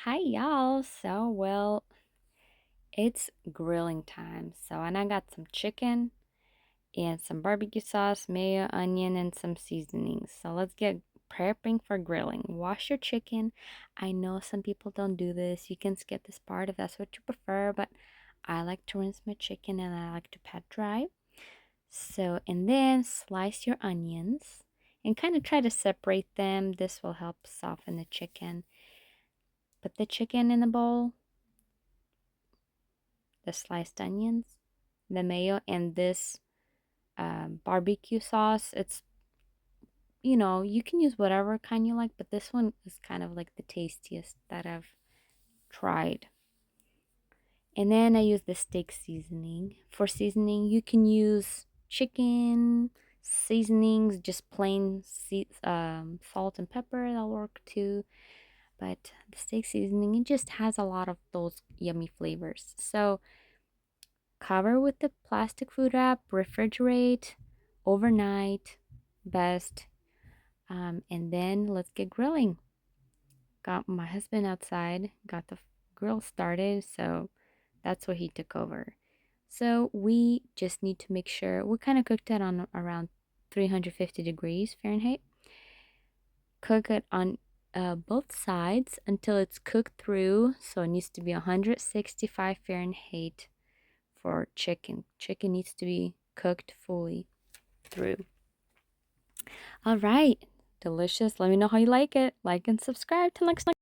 Hi, y'all. It's grilling time. And I got some chicken and some barbecue sauce, mayo, onion, and some seasonings. So, let's get prepping for grilling. Wash your chicken. I know some people don't do this. You can skip this part if that's what you prefer, but I like to rinse my chicken and I like to pat dry. And then slice your onions and kind of try to separate them. This will help soften the chicken. Put the chicken in a bowl, the sliced onions, the mayo, and this barbecue sauce. You can use whatever kind you like, but this one is kind of like the tastiest that I've tried. And then I use the steak seasoning. For seasoning, you can use chicken seasonings, just plain salt and pepper. That'll work too. But the steak seasoning, it just has a lot of those yummy flavors. So cover with the plastic food wrap, refrigerate overnight, best. And then let's get grilling. Got my husband outside, got the grill started, so that's what he took over. So we just need to make sure we kind of cooked it on around 350 degrees Fahrenheit. Cook it on both sides until it's cooked through. So it needs to be 165 Fahrenheit for chicken. Chicken needs to be cooked fully through. All right, delicious. Let me know how you like it. Like and subscribe. Till next time.